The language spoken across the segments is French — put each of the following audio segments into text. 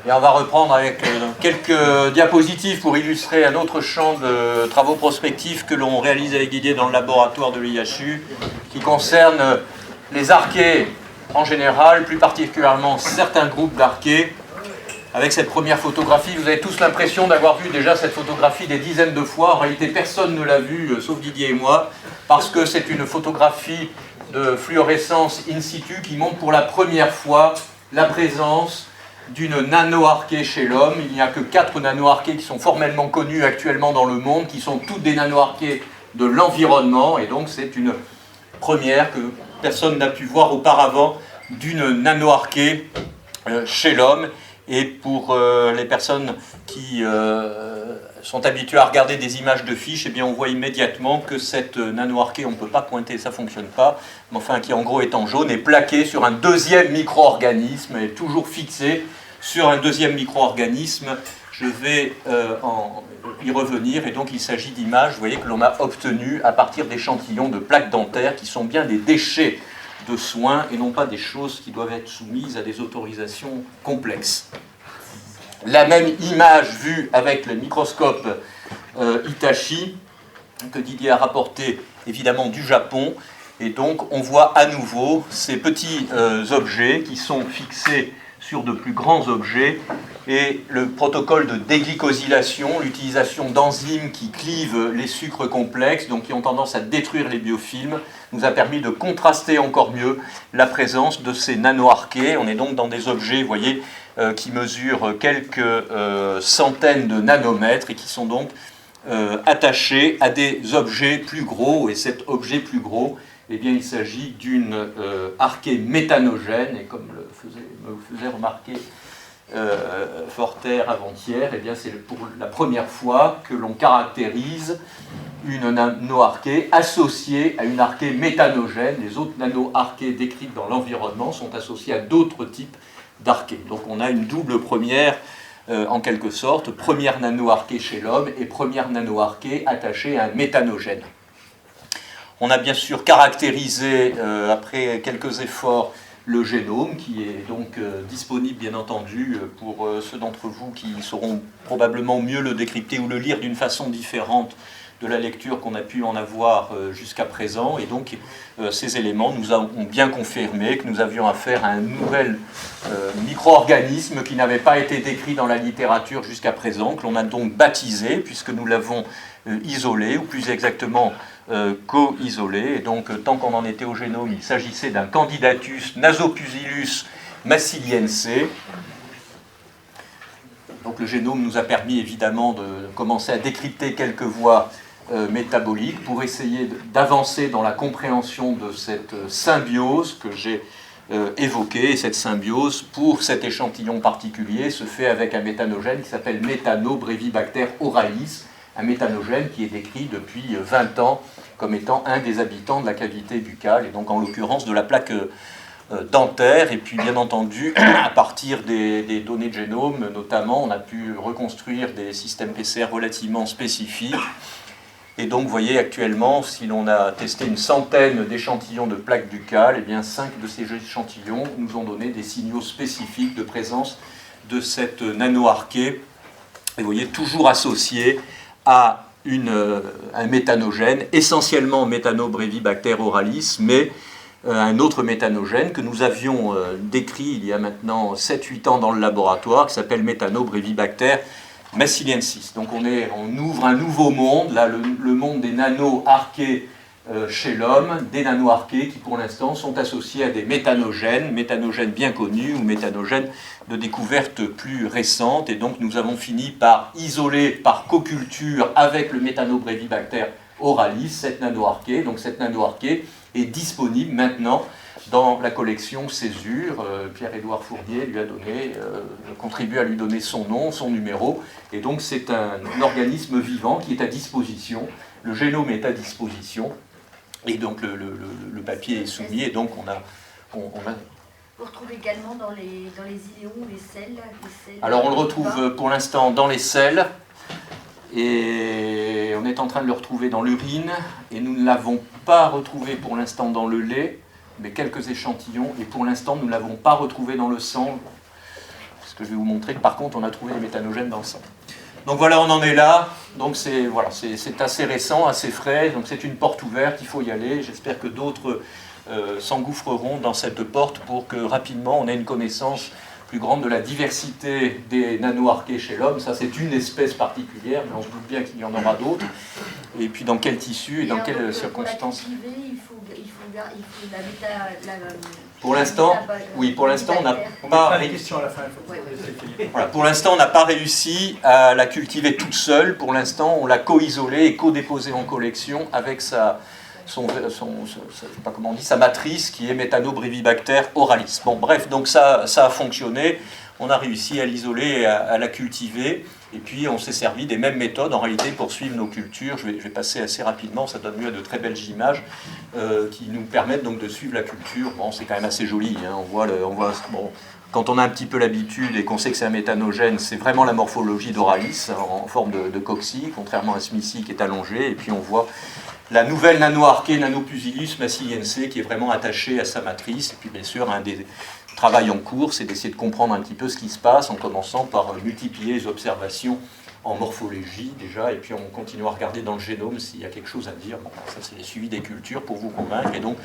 Et on va reprendre avec quelques diapositives pour illustrer un autre champ de travaux prospectifs que l'on réalise avec Didier dans le laboratoire de l'IHU, qui concerne les archées en général, plus particulièrement certains groupes d'archées. Avec cette première photographie, vous avez tous l'impression d'avoir vu déjà cette photographie des dizaines de fois. En réalité, personne ne l'a vue, sauf Didier et moi, parce que c'est une photographie de fluorescence in situ qui montre pour la première fois la présence d'une nanoarchée chez l'homme. Il n'y a que 4 nanoarchées qui sont formellement connues actuellement dans le monde, qui sont toutes des nanoarchées de l'environnement, et donc c'est une première que personne n'a pu voir auparavant d'une nanoarchée chez l'homme. Et pour les personnes qui sont habituées à regarder des images de fiches, eh bien on voit immédiatement que cette nanoarchée, on ne peut pas pointer, ça ne fonctionne pas, mais enfin qui en gros est en jaune, est plaquée sur un deuxième micro-organisme, est toujours fixée sur un deuxième micro-organisme. Je vais y revenir, et donc il s'agit d'images, vous voyez, que l'on a obtenues à partir d'échantillons de plaques dentaires qui sont bien des déchets de soins et non pas des choses qui doivent être soumises à des autorisations complexes. La même image vue avec le microscope Hitachi, que Didier a rapporté évidemment du Japon, et donc on voit à nouveau ces petits objets qui sont fixés sur de plus grands objets, et le protocole de déglycosylation, l'utilisation d'enzymes qui clivent les sucres complexes, donc qui ont tendance à détruire les biofilms, nous a permis de contraster encore mieux la présence de ces nanoarchées. On est donc dans des objets, vous voyez, qui mesurent quelques centaines de nanomètres et qui sont donc attachés à des objets plus gros. Et cet objet plus gros, eh bien, il s'agit d'une archée méthanogène, et comme me faisait remarquer Forter avant-hier, eh bien, c'est pour la première fois que l'on caractérise une nanoarchée associée à une archée méthanogène. Les autres nanoarchées décrites dans l'environnement sont associées à d'autres types d'archées. Donc on a une double première, en quelque sorte, première nanoarchée chez l'homme et première nanoarchée attachée à un méthanogène. On a bien sûr caractérisé, après quelques efforts, le génome, qui est donc disponible bien entendu pour ceux d'entre vous qui sauront probablement mieux le décrypter ou le lire d'une façon différente de la lecture qu'on a pu en avoir jusqu'à présent. Et donc ces éléments nous ont bien confirmé que nous avions affaire à un nouvel micro-organisme qui n'avait pas été décrit dans la littérature jusqu'à présent, que l'on a donc baptisé puisque nous l'avons isolé, ou plus exactement co-isolé. Et donc tant qu'on en était au génome, il s'agissait d'un Candidatus nasopusillus massiliense. Donc le génome nous a permis évidemment de commencer à décrypter quelques voies métaboliques pour essayer d'avancer dans la compréhension de cette symbiose que j'ai évoquée. Et cette symbiose, pour cet échantillon particulier, se fait avec un méthanogène qui s'appelle Methanobrevibacter oralis, un méthanogène qui est décrit depuis 20 ans comme étant un des habitants de la cavité buccale, et donc en l'occurrence de la plaque dentaire. Et puis bien entendu, à partir des données de génome notamment, on a pu reconstruire des systèmes PCR relativement spécifiques. Et donc vous voyez actuellement, si l'on a testé une centaine d'échantillons de plaques buccales, eh bien 5 de ces échantillons nous ont donné des signaux spécifiques de présence de cette nanoarchée, et vous voyez, toujours associée à un méthanogène, essentiellement Methanobrevibacter oralis, mais un autre méthanogène que nous avions décrit il y a maintenant 7-8 ans dans le laboratoire, qui s'appelle Methanobrevibacter massiliensis. Donc on ouvre un nouveau monde, là le monde des nanoarchées chez l'homme, des nanoarchées qui pour l'instant sont associées à des méthanogènes bien connus ou méthanogènes de découverte plus récente. Et donc nous avons fini par isoler par co-culture avec le Methanobrevibacter oralis cette nanoarchée. Donc cette nanoarchée est disponible maintenant dans la collection Césure. Pierre-Édouard Fournier lui a contribué à lui donner son nom, son numéro. Et donc c'est un organisme vivant qui est à disposition. Le génome est à disposition. Et donc le papier est soumis, et donc on a... Vous retrouvez également dans les iléons, les selles. Alors on le retrouve pour l'instant dans les selles, et on est en train de le retrouver dans l'urine, et nous ne l'avons pas retrouvé pour l'instant dans le lait, mais quelques échantillons, et pour l'instant nous ne l'avons pas retrouvé dans le sang. parce que je vais vous montrer que par contre on a trouvé des méthanogènes dans le sang. Donc voilà, on en est là. Donc c'est voilà, assez récent, assez frais. Donc c'est une porte ouverte, il faut y aller. J'espère que d'autres s'engouffreront dans cette porte pour que rapidement on ait une connaissance plus grande de la diversité des nanoarchées chez l'homme. Ça c'est une espèce particulière, mais on se doute bien qu'il y en aura d'autres. Et puis dans quel tissu et dans quelles circonstances. Pour l'instant, oui, pour l'instant, on n'a pas. Les questions à la fin. Voilà, pour l'instant, on n'a pas réussi à la cultiver toute seule. Pour l'instant, on l'a co-isolée et co-déposée en collection avec sa matrice qui est Methanobrevibacter oralis. Bon, bref, donc ça a fonctionné. On a réussi à l'isoler et à la cultiver. Et puis, on s'est servi des mêmes méthodes en réalité pour suivre nos cultures. Je vais passer assez rapidement, ça donne lieu à de très belles images qui nous permettent donc de suivre la culture. Bon, c'est quand même assez joli. Hein. Bon, quand on a un petit peu l'habitude et qu'on sait que c'est un méthanogène, c'est vraiment la morphologie d'Oralis en forme de coccyx, contrairement à Smithii qui est allongé. Et puis, on voit la nouvelle nanoarchée Nanopusilus massiliense qui est vraiment attachée à sa matrice. Et puis, bien sûr, un des travail en cours, c'est d'essayer de comprendre un petit peu ce qui se passe en commençant par multiplier les observations en morphologie déjà, et puis on continue à regarder dans le génome s'il y a quelque chose à dire. Bon, ça c'est le suivi des cultures pour vous convaincre, et donc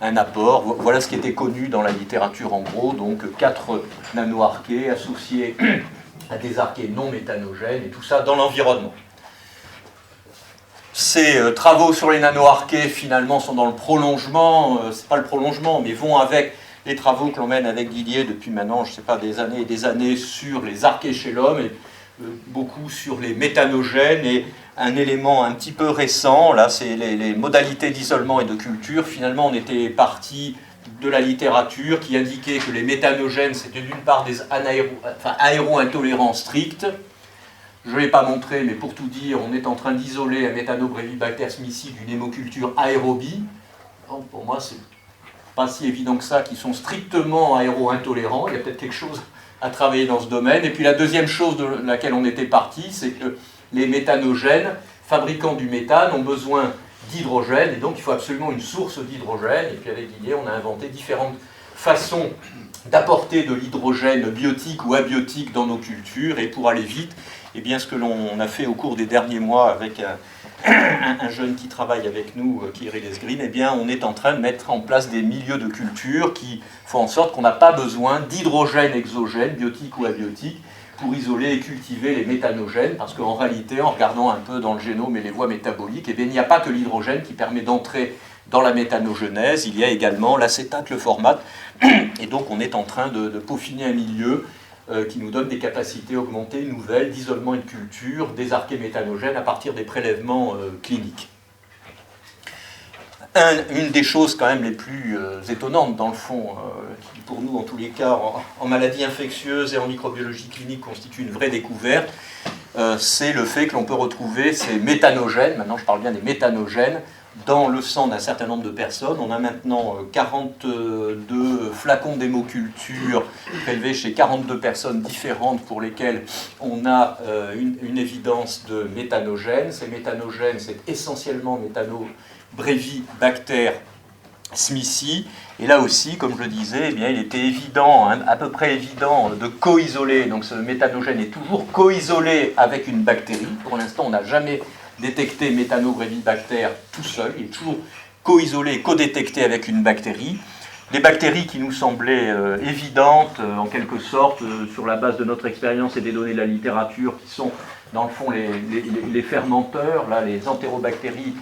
un apport. Voilà ce qui était connu dans la littérature en gros, donc 4 nanoarchées associées à des archées non méthanogènes, et tout ça dans l'environnement. Ces travaux sur les nanoarchées finalement sont dans le prolongement, c'est pas le prolongement, mais vont avec les travaux que l'on mène avec Didier depuis maintenant, je ne sais pas, des années et des années sur les archées chez l'homme, et beaucoup sur les méthanogènes, et un élément un petit peu récent, là, c'est les modalités d'isolement et de culture. Finalement, on était parti de la littérature qui indiquait que les méthanogènes, c'était d'une part des aéro-intolérants stricts. Je ne l'ai pas montré, mais pour tout dire, on est en train d'isoler un Methanobrevibacter smithii d'une hémoculture aérobie. Donc, pour moi, c'est pas si évident que ça, qui sont strictement aéro-intolérants. Il y a peut-être quelque chose à travailler dans ce domaine. Et puis la deuxième chose de laquelle on était parti, c'est que les méthanogènes, fabricants du méthane, ont besoin d'hydrogène, et donc il faut absolument une source d'hydrogène. Et puis avec Didier, on a inventé différentes façons d'apporter de l'hydrogène biotique ou abiotique dans nos cultures. Et pour aller vite, eh bien, ce que l'on a fait au cours des derniers mois avec un jeune qui travaille avec nous, qui est Riles Green, eh bien, on est en train de mettre en place des milieux de culture qui font en sorte qu'on n'a pas besoin d'hydrogène exogène, biotique ou abiotique, pour isoler et cultiver les méthanogènes, parce qu'en réalité, en regardant un peu dans le génome et les voies métaboliques, eh bien, il n'y a pas que l'hydrogène qui permet d'entrer dans la méthanogenèse, il y a également l'acétate, le formate, et donc on est en train de peaufiner un milieu qui nous donne des capacités augmentées, nouvelles, d'isolement et de culture des archées méthanogènes à partir des prélèvements cliniques. Une des choses quand même les plus étonnantes dans le fond, qui pour nous en tous les cas en maladies infectieuses et en microbiologie clinique constitue une vraie découverte, c'est le fait que l'on peut retrouver ces méthanogènes, maintenant je parle bien des méthanogènes, dans le sang d'un certain nombre de personnes. On a maintenant 42 flacons d'hémoculture prélevés chez 42 personnes différentes pour lesquelles on a une évidence de méthanogènes. Ces méthanogènes, c'est essentiellement Methanobrevibacter smithii. Et là aussi, comme je le disais, eh bien, il était évident, hein, à peu près évident, de co-isoler. Donc ce méthanogène est toujours co-isolé avec une bactérie. Pour l'instant, on n'a jamais détecté Methanobrevibacter tout seul, il est toujours co-isolé, co-détecté avec une bactérie. Les bactéries qui nous semblaient évidentes, en quelque sorte, sur la base de notre expérience et des données de la littérature, qui sont dans le fond les fermenteurs, là, les entérobactéries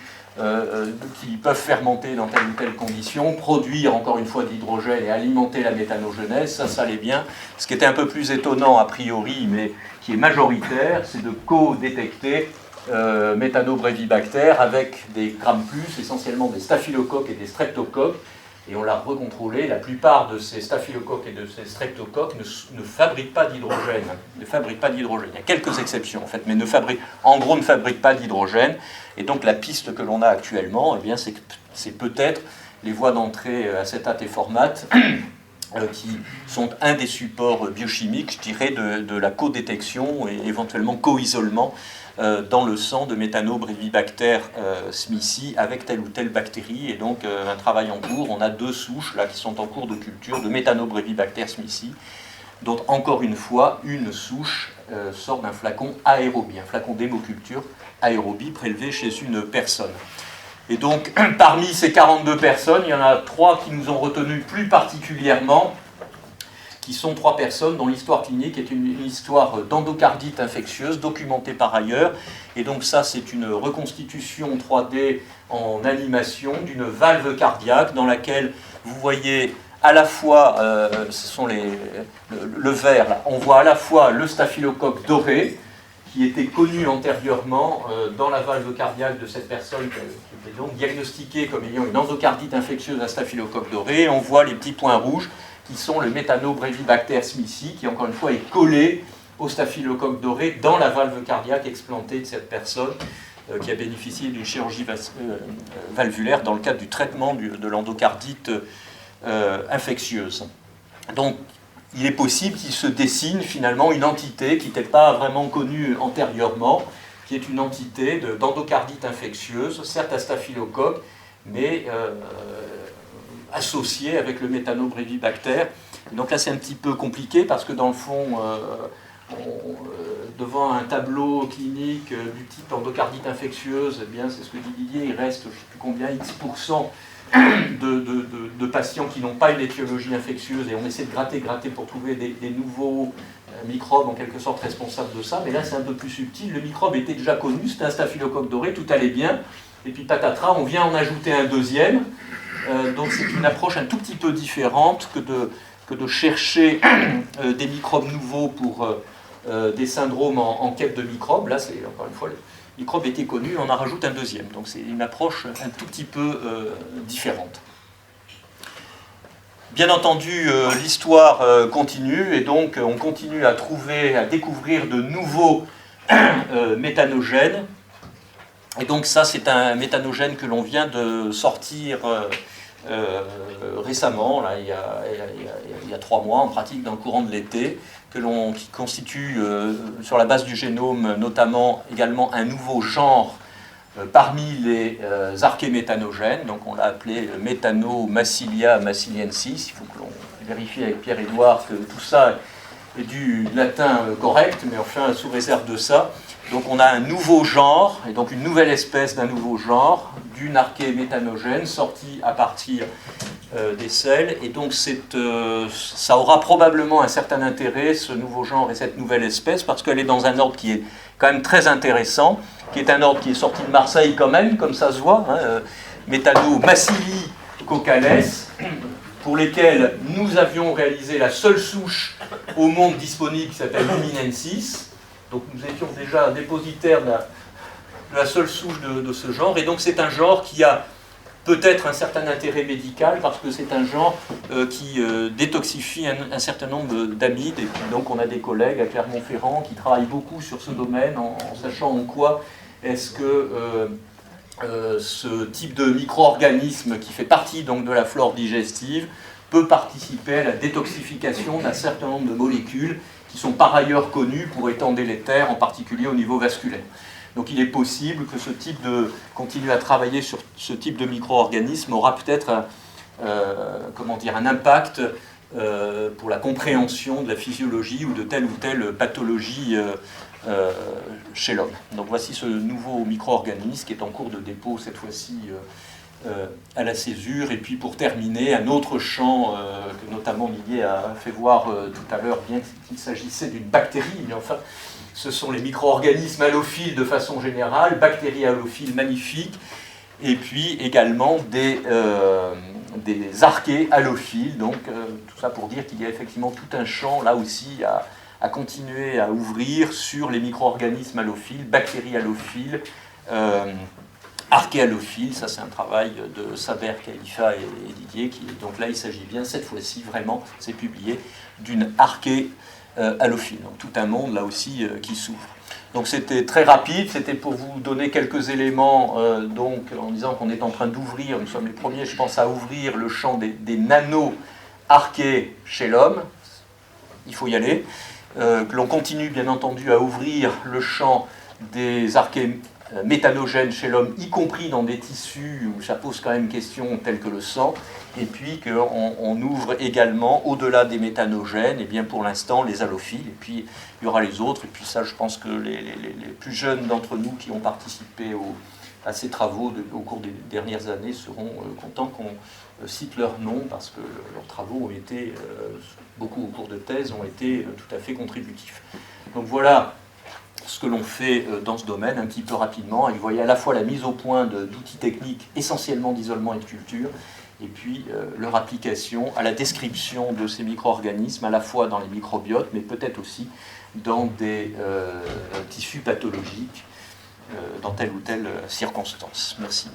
qui peuvent fermenter dans telle ou telle condition, produire encore une fois de l'hydrogène et alimenter la méthanogenèse, ça allait bien. Ce qui était un peu plus étonnant a priori, mais qui est majoritaire, c'est de co-détecter Methanobrevibacter avec des grammes plus, essentiellement des staphylocoques et des streptocoques, et on l'a recontrôlé. La plupart de ces staphylocoques et de ces streptocoques ne fabriquent pas d'hydrogène. Il y a quelques exceptions en fait, mais ne fabriquent pas d'hydrogène. Et donc la piste que l'on a actuellement, eh bien, c'est peut-être les voies d'entrée acétate et formate qui sont un des supports biochimiques, je dirais, de la co-détection et éventuellement co-isolement dans le sang de Methanobrevibacter smithii avec telle ou telle bactérie. Et donc un travail en cours, on a 2 souches là qui sont en cours de culture de Methanobrevibacter smithii, dont encore une fois, une souche sort d'un flacon aérobie, un flacon d'hémoculture aérobie prélevé chez une personne. Et donc, parmi ces 42 personnes, il y en a 3 qui nous ont retenus plus particulièrement, qui sont 3 personnes dont l'histoire clinique est une histoire d'endocardite infectieuse, documentée par ailleurs. Et donc ça, c'est une reconstitution 3D en animation d'une valve cardiaque dans laquelle vous voyez à la fois, ce sont le vert, là, on voit à la fois le staphylocoque doré, qui était connu antérieurement dans la valve cardiaque de cette personne qui était donc diagnostiquée comme ayant une endocardite infectieuse à staphylocoque doré. Et on voit les petits points rouges qui sont le Methanobrevibacter smithii, qui encore une fois est collé au staphylocoque doré dans la valve cardiaque explantée de cette personne qui a bénéficié d'une chirurgie valvulaire dans le cadre du traitement de l'endocardite infectieuse. Donc, il est possible qu'il se dessine finalement une entité qui n'était pas vraiment connue antérieurement, qui est une entité d'endocardite infectieuse, certes à staphylocoque, mais associée avec le Methanobrevibacter. Et donc là, c'est un petit peu compliqué parce que dans le fond, devant un tableau clinique du type endocardite infectieuse, eh bien, c'est ce que dit Didier, il reste, je ne sais plus combien, X% de patients qui n'ont pas une étiologie infectieuse, et on essaie de gratter pour trouver des nouveaux microbes en quelque sorte responsables de ça, mais là c'est un peu plus subtil. Le microbe était déjà connu, c'était un staphylocoque doré, tout allait bien, et puis patatras, on vient en ajouter un deuxième. Donc c'est une approche un tout petit peu différente que de chercher des microbes nouveaux pour des syndromes en quête de microbes. Là, c'est encore une fois, le microbe était connu, on en rajoute un deuxième. Donc c'est une approche un tout petit peu différente. Bien entendu, l'histoire continue, et donc on continue à découvrir de nouveaux méthanogènes. Et donc ça, c'est un méthanogène que l'on vient de sortir récemment, là, il y a 3 mois, en pratique dans le courant de l'été, qui constitue sur la base du génome notamment également un nouveau genre parmi les archéméthanogènes. Donc on l'a appelé Méthanomacilia maciliensis. Il faut que l'on vérifie avec Pierre-Édouard que tout ça est du latin correct, mais enfin sous réserve de ça. Donc on a un nouveau genre, et donc une nouvelle espèce d'un nouveau genre, d'une archéméthanogène sortie à partir des selles, et donc ça aura probablement un certain intérêt, ce nouveau genre et cette nouvelle espèce, parce qu'elle est dans un ordre qui est quand même très intéressant, qui est un ordre qui est sorti de Marseille quand même, comme ça se voit, Méthanomacilli cocales, pour lesquels nous avions réalisé la seule souche au monde disponible qui s'appelle Luminensis. Donc nous étions déjà dépositaires de la seule souche de ce genre, et donc c'est un genre qui a peut-être un certain intérêt médical, parce que c'est un genre qui détoxifie un certain nombre d'amides, et puis donc on a des collègues à Clermont-Ferrand qui travaillent beaucoup sur ce domaine, en sachant en quoi est-ce que ce type de micro-organisme qui fait partie donc de la flore digestive peut participer à la détoxification d'un certain nombre de molécules qui sont par ailleurs connues pour étant délétères, en particulier au niveau vasculaire. Donc il est possible que continuer à travailler sur ce type de micro-organisme aura peut-être un impact pour la compréhension de la physiologie ou de telle pathologie chez l'homme. Donc voici ce nouveau micro-organisme qui est en cours de dépôt cette fois-ci à la césure. Et puis pour terminer, un autre champ que notamment Didier a fait voir tout à l'heure, bien qu'il s'agissait d'une bactérie, mais enfin ce sont les micro-organismes halophiles de façon générale, bactéries halophiles magnifiques, et puis également des archées halophiles. Donc tout ça pour dire qu'il y a effectivement tout un champ là aussi à continuer à ouvrir sur les micro-organismes halophiles, bactéries halophiles, archées halophiles. Ça c'est un travail de Saber, Khalifa et Didier. Donc là il s'agit bien cette fois-ci vraiment, c'est publié, d'une archée halophile. Donc tout un monde là aussi qui s'ouvre. Donc c'était très rapide, c'était pour vous donner quelques éléments, donc en disant qu'on est en train d'ouvrir, nous sommes les premiers je pense à ouvrir le champ des nano-archées chez l'homme, il faut y aller, que l'on continue bien entendu à ouvrir le champ des archées méthanogènes chez l'homme, y compris dans des tissus où ça pose quand même question tels que le sang, et puis qu'on ouvre également, au-delà des méthanogènes, et bien pour l'instant les halophiles, et puis il y aura les autres, et puis ça je pense que les plus jeunes d'entre nous qui ont participé à ces travaux au cours des dernières années seront contents qu'on cite leur nom, parce que leurs travaux ont été, beaucoup au cours de thèse, ont été tout à fait contributifs. Donc voilà ce que l'on fait dans ce domaine, un petit peu rapidement, et vous voyez à la fois la mise au point d'outils techniques essentiellement d'isolement et de culture, et puis leur application à la description de ces micro-organismes, à la fois dans les microbiotes, mais peut-être aussi dans des tissus pathologiques, dans telle ou telle circonstance. Merci.